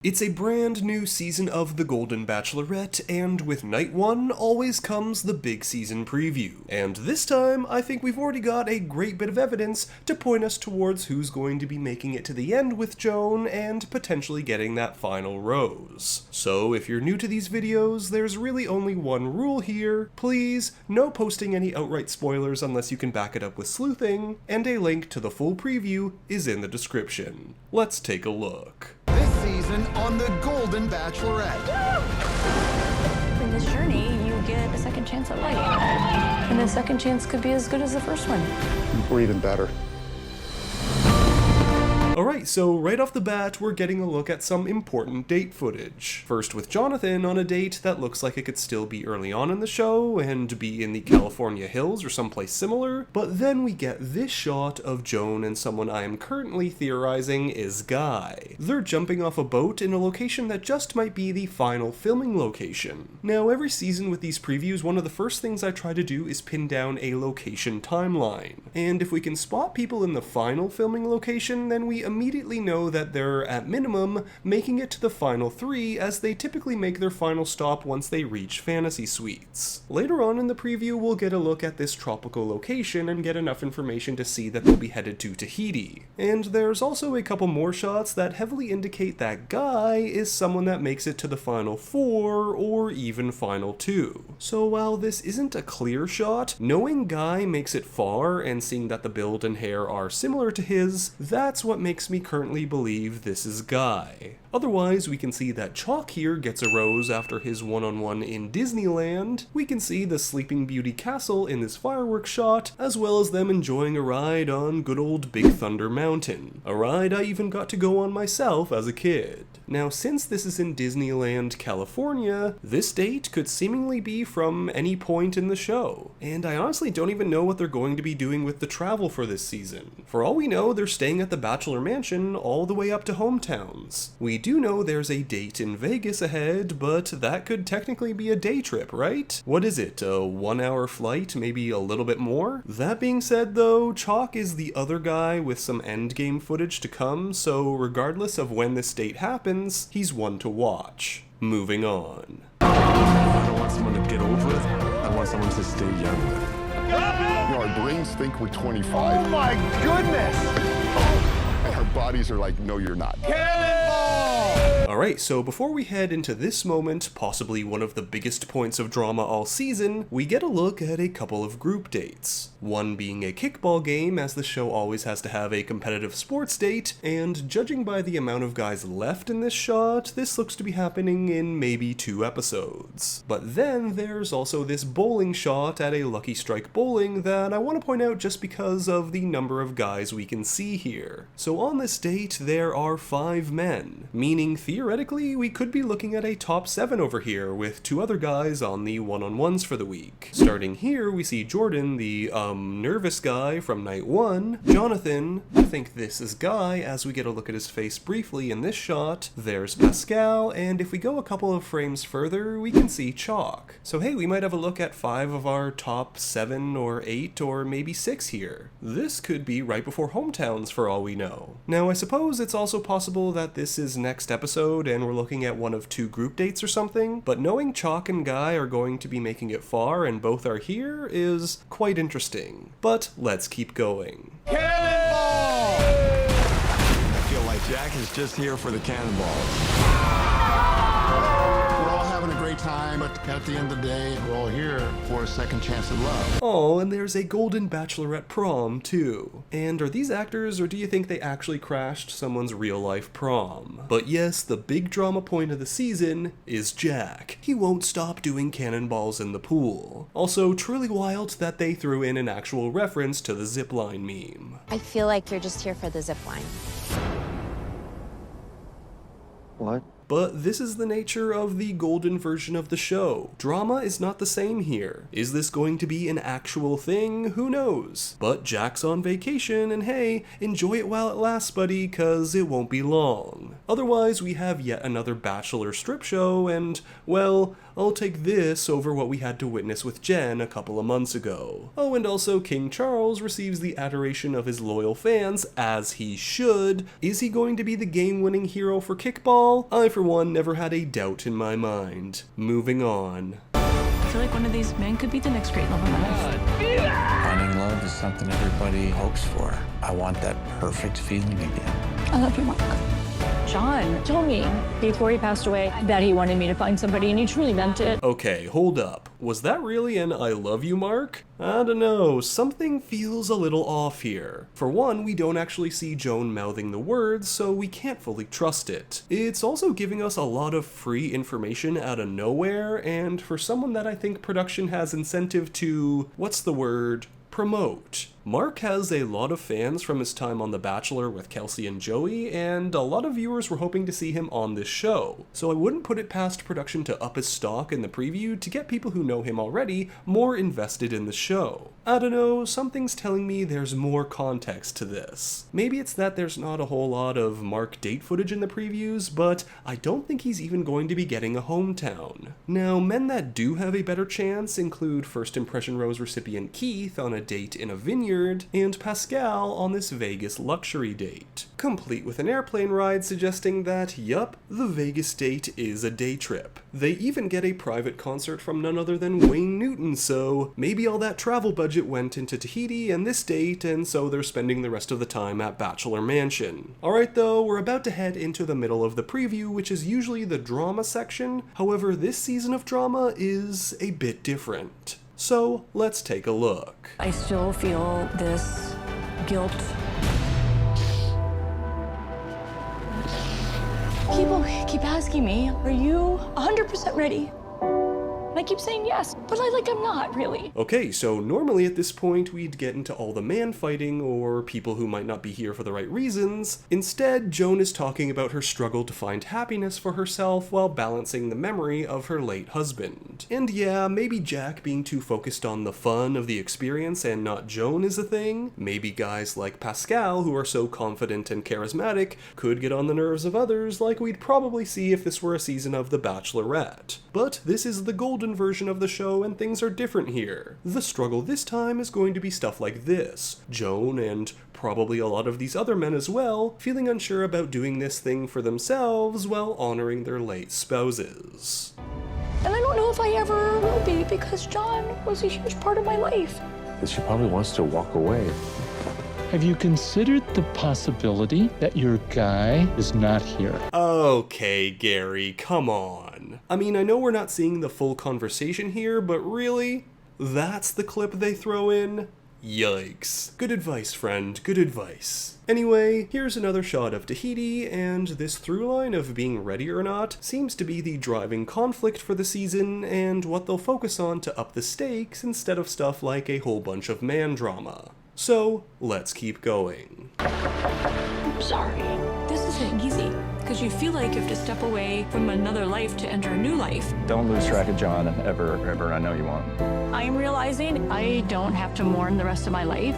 It's a brand new season of the Golden Bachelorette, and with night one always comes the big season preview. And this time, I think we've already got a great bit of evidence to point us towards who's going to be making it to the end with Joan and potentially getting that final rose. So if you're new to these videos, there's really only one rule here. Please, no posting any outright spoilers unless you can back it up with sleuthing, and a link to the full preview is in the description. Let's take a look. This season on the Golden Bachelorette. In this journey, you get a second chance at life. And the second chance could be as good as the first one. Or even better. Alright, so right off the bat, we're getting a look at some important date footage. First with Jonathan on a date that looks like it could still be early on in the show and be in the California hills or someplace similar, but then we get this shot of Joan and someone I am currently theorizing is Guy. They're jumping off a boat in a location that just might be the final filming location. Now, every season with these previews, one of the first things I try to do is pin down a location timeline. And if we can spot people in the final filming location, then we immediately know that they're, at minimum, making it to the final three, as they typically make their final stop once they reach fantasy suites. Later on in the preview, we'll get a look at this tropical location and get enough information to see that they'll be headed to Tahiti. And there's also a couple more shots that heavily indicate that Guy is someone that makes it to the final four, or even final two. So while this isn't a clear shot, knowing Guy makes it far and seeing that the build and hair are similar to his, that's what makes me currently believe this is Guy. Otherwise, we can see that Chalk here gets a rose after his one-on-one in Disneyland. We can see the Sleeping Beauty castle in this fireworks shot, as well as them enjoying a ride on good old Big Thunder Mountain. A ride I even got to go on myself as a kid. Now, since this is in Disneyland, California, this date could seemingly be from any point in the show. And I honestly don't even know what they're going to be doing with the travel for this season. For all we know, they're staying at the Bachelor Mansion all the way up to hometowns. We do know there's a date in Vegas ahead, but that could technically be a day trip, right? What is it, a 1 hour flight, maybe a little bit more? That being said though, Chalk is the other guy with some endgame footage to come, so regardless of when this date happens, he's one to watch. Moving on. I don't want someone to get over it, I want someone to stay young with. You know, our brains think we're 25. Oh my goodness! And our bodies are like, no, you're not. Alright, so before we head into this moment, possibly one of the biggest points of drama all season, we get a look at a couple of group dates. One being a kickball game, as the show always has to have a competitive sports date, and judging by the amount of guys left in this shot, this looks to be happening in maybe 2 episodes. But then there's also this bowling shot at a Lucky Strike Bowling that I want to point out just because of the number of guys we can see here. So on this date, there are 5 men, meaning theoretically, we could be looking at a top 7 over here, with 2 other guys on the one-on-ones for the week. Starting here, we see Jordan, the, nervous guy from night 1, Jonathan, I think this is Guy, as we get a look at his face briefly in this shot, there's Pascal, and if we go a couple of frames further, we can see Chalk. So hey, we might have a look at 5 of our top 7 or 8 or maybe 6 here. This could be right before hometowns for all we know. Now, I suppose it's also possible that this is next episode and we're looking at one of 2 group dates or something, but knowing Chalk and Guy are going to be making it far and both are here is quite interesting. But let's keep going. I feel like Jack is just here for the cannonballs. We're all having a great time, but at the end of the day, we're all here for a second chance at love. Oh, and there's a Golden Bachelorette prom, too. And are these actors, or do you think they actually crashed someone's real-life prom? But yes, the big drama point of the season is Jack. He won't stop doing cannonballs in the pool. Also, truly wild that they threw in an actual reference to the zipline meme. I feel like you're just here for the zip line. What? but this is the nature of the golden version of the show. Drama is not the same here. Is this going to be an actual thing? Who knows? But Jack's on vacation, and hey, enjoy it while it lasts, buddy, cause it won't be long. Otherwise, we have yet another Bachelor strip show, and, well, I'll take this over what we had to witness with Jen a couple of months ago. Oh, and also King Charles receives the adoration of his loyal fans, as he should. Is he going to be the game-winning hero for Kickball? I, for one, never had a doubt in my mind. Moving on. I feel like one of these men could be the next great love of my life. Finding love is something everybody hopes for. I want that perfect feeling again. I love you, Mark. John told me before he passed away that he wanted me to find somebody, and he truly meant it. Okay, hold up. Was that really an I love you, Mark? I don't know, something feels a little off here. For one, we don't actually see Joan mouthing the words, so we can't fully trust it. It's also giving us a lot of free information out of nowhere, and for someone that I think production has incentive to, what's the word? Promote. Mark has a lot of fans from his time on The Bachelor with Kelsey and Joey, and a lot of viewers were hoping to see him on this show. So I wouldn't put it past production to up his stock in the preview to get people who know him already more invested in the show. I don't know, something's telling me there's more context to this. Maybe it's that there's not a whole lot of Mark date footage in the previews, but I don't think he's even going to be getting a hometown. Now, men that do have a better chance include First Impression Rose recipient Keith on a date in a vineyard, and Pascal on this Vegas luxury date, complete with an airplane ride suggesting that, yup, the Vegas date is a day trip. They even get a private concert from none other than Wayne Newton, so maybe all that travel budget went into Tahiti and this date, and so they're spending the rest of the time at Bachelor Mansion. Alright though, we're about to head into the middle of the preview, which is usually the drama section. However, this season of drama is a bit different. So, let's take a look. I still feel this guilt. People keep asking me, are you 100% ready? And I keep saying yes, but I'm not really. Okay, so normally at this point we'd get into all the man fighting or people who might not be here for the right reasons. Instead, Joan is talking about her struggle to find happiness for herself while balancing the memory of her late husband. And yeah, maybe Jack being too focused on the fun of the experience and not Joan is a thing. Maybe guys like Pascal, who are so confident and charismatic, could get on the nerves of others like we'd probably see if this were a season of The Bachelorette. But this is the golden version of the show and things are different here. The struggle this time is going to be stuff like this. Joan, and probably a lot of these other men as well, feeling unsure about doing this thing for themselves while honoring their late spouses. And I don't know if I ever will be because John was a huge part of my life. She probably wants to walk away. Have you considered the possibility that your guy is not here? Okay, Gary, come on. I mean, I know we're not seeing the full conversation here, but really? That's the clip they throw in? Yikes. Good advice, friend, good advice. Anyway, here's another shot of Tahiti, and this through line of being ready or not seems to be the driving conflict for the season and what they'll focus on to up the stakes instead of stuff like a whole bunch of man drama. So, let's keep going. I'm sorry. This isn't easy, because you feel like you have to step away from another life to enter a new life. Don't lose track of John, ever. I know you won't. I'm realizing I don't have to mourn the rest of my life.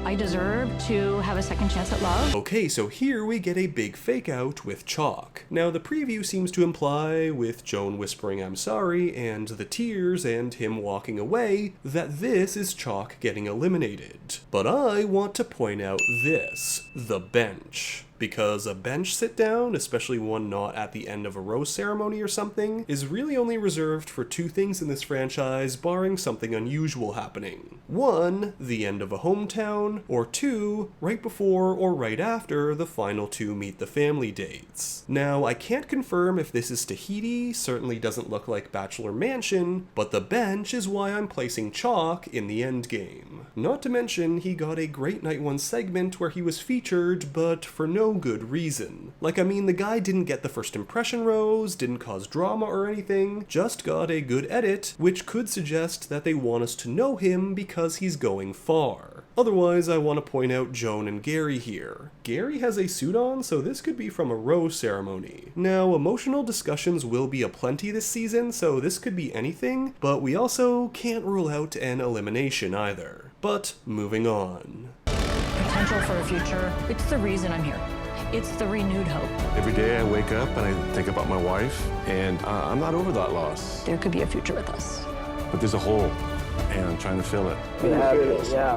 I deserve to have a second chance at love. Okay, so here we get a big fake out with Chalk. Now the preview seems to imply, with Joan whispering I'm sorry, and the tears and him walking away, that this is Chalk getting eliminated. But I want to point out this, the bench. Because a bench sit down, especially one not at the end of a rose ceremony or something, is really only reserved for two things in this franchise, barring something unusual happening. One, the end of a hometown, or two, right before or right after the final two meet the family dates. Now, I can't confirm if this is Tahiti, certainly doesn't look like Bachelor Mansion, but the bench is why I'm placing Chalk in the endgame. Not to mention, he got a great Night 1 segment where he was featured, but for no good reason. Like, I mean, the guy didn't get the first impression rose, didn't cause drama or anything, just got a good edit, which could suggest that they want us to know him because he's going far. Otherwise, I want to point out Joan and Gary here. Gary has a suit on, so this could be from a rose ceremony. Now, emotional discussions will be aplenty this season, so this could be anything, but we also can't rule out an elimination either. But moving on. Potential for a future. It's the reason I'm here. It's the renewed hope. Every day I wake up and I think about my wife, and I'm not over that loss. There could be a future with us. But there's a hole, and I'm trying to fill it.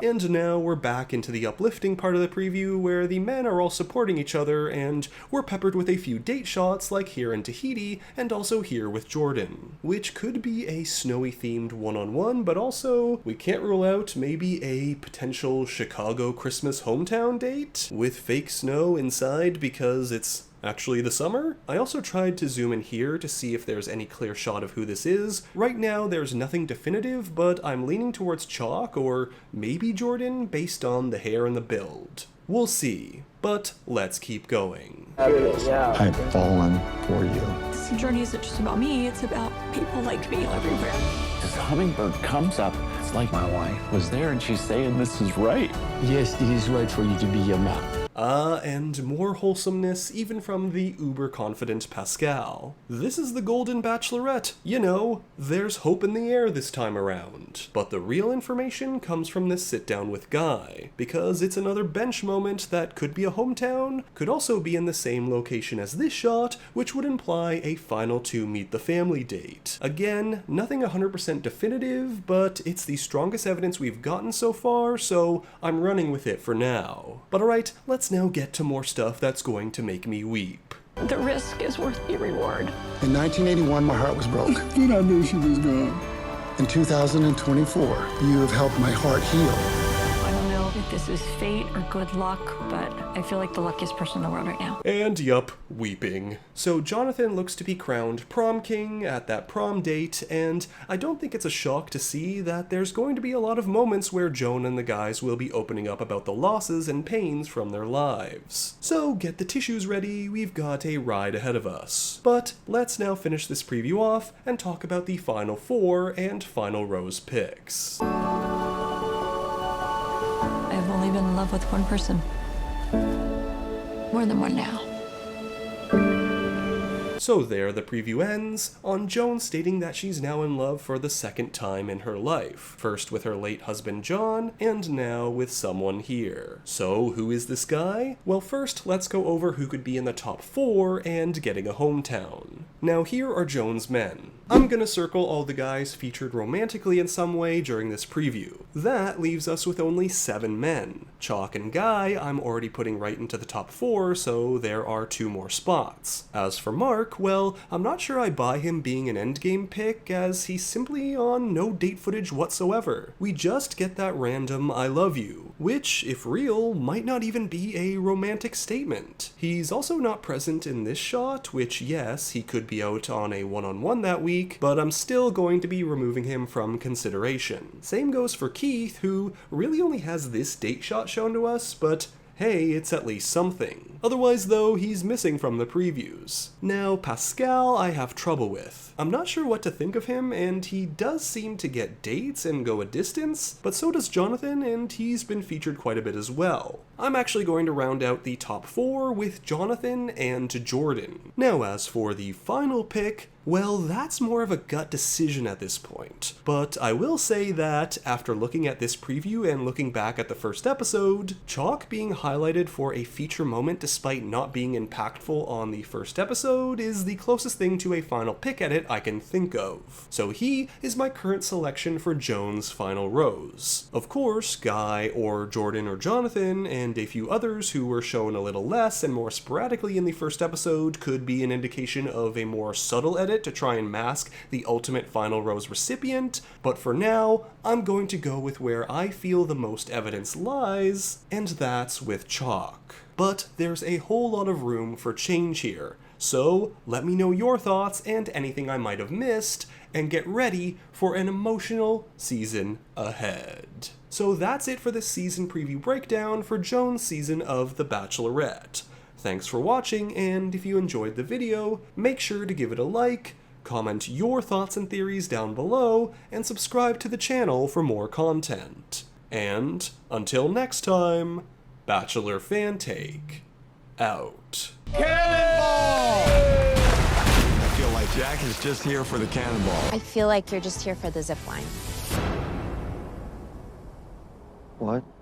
And now we're back into the uplifting part of the preview where the men are all supporting each other and we're peppered with a few date shots like here in Tahiti and also here with Jordan, which could be a snowy themed one-on-one, but also we can't rule out maybe a potential Chicago Christmas hometown date with fake snow inside because it's actually the summer? I also tried to zoom in here to see if there's any clear shot of who this is. Right now there's nothing definitive, but I'm leaning towards Chalk or maybe Jordan based on the hair and the build. We'll see, but let's keep going. I've fallen for you. This journey isn't just about me, it's about people like me everywhere. This hummingbird comes up. It's like my wife was there and she's saying this is right. Yes, it is right for you to be your mom. And more wholesomeness even from the uber-confident Pascal. This is the Golden Bachelorette. You know, there's hope in the air this time around. But the real information comes from this sit-down with Guy, because it's another bench moment that could be a hometown, could also be in the same location as this shot, which would imply a final two meet the family date. Again, nothing 100% definitive, but it's the strongest evidence we've gotten so far, so I'm running with it for now. But alright, let's now get to more stuff that's going to make me weep. The risk is worth the reward. In 1981, my heart was broke. Then I knew she was gone. In 2024, you have helped my heart heal. I don't know if this is fate or good luck, but I feel like the luckiest person in the world right now. And yup, weeping. So Jonathan looks to be crowned prom king at that prom date, and I don't think it's a shock to see that there's going to be a lot of moments where Joan and the guys will be opening up about the losses and pains from their lives. So get the tissues ready, we've got a ride ahead of us. But let's now finish this preview off and talk about the final four and final rose picks. I've only been in love with one person. More than one now. So there the preview ends, on Joan stating that she's now in love for the second time in her life. First with her late husband John, and now with someone here. So who is this guy? Well, first let's go over who could be in the top four and getting a hometown. Now here are Joan's men. I'm gonna circle all the guys featured romantically in some way during this preview. That leaves us with only 7 men. Chalk and Guy I'm already putting right into the top 4, so there are 2 more spots. As for Mark, well, I'm not sure I buy him being an endgame pick, as he's simply on no date footage whatsoever. We just get that random I love you, which, if real, might not even be a romantic statement. He's also not present in this shot, which yes, he could be out on a one-on-one that week, but I'm still going to be removing him from consideration. Same goes for Keith, who really only has this date shot shown to us, but hey, it's at least something. Otherwise though, he's missing from the previews. Now, Pascal I have trouble with. I'm not sure what to think of him, and he does seem to get dates and go a distance, but so does Jonathan, and he's been featured quite a bit as well. I'm actually going to round out the top 4 with Jonathan and Jordan. Now as for the final pick, well, that's more of a gut decision at this point. But I will say that, after looking at this preview and looking back at the first episode, Chalk being highlighted for a feature moment despite not being impactful on the first episode is the closest thing to a final pick at it I can think of. So he is my current selection for Joan's final rose. Of course, Guy or Jordan or Jonathan and a few others who were shown a little less and more sporadically in the first episode could be an indication of a more subtle edit to try and mask the ultimate final rose recipient, but for now, I'm going to go with where I feel the most evidence lies, and that's with Chalk. But there's a whole lot of room for change here, so let me know your thoughts and anything I might have missed, and get ready for an emotional season ahead. So that's it for this season preview breakdown for Joan's season of The Bachelorette. Thanks for watching, and if you enjoyed the video, make sure to give it a like, comment your thoughts and theories down below, and subscribe to the channel for more content. And until next time, Bachelor Fantake out. I feel like Jack is just here for the cannonball. I feel like you're just here for the zip line. What?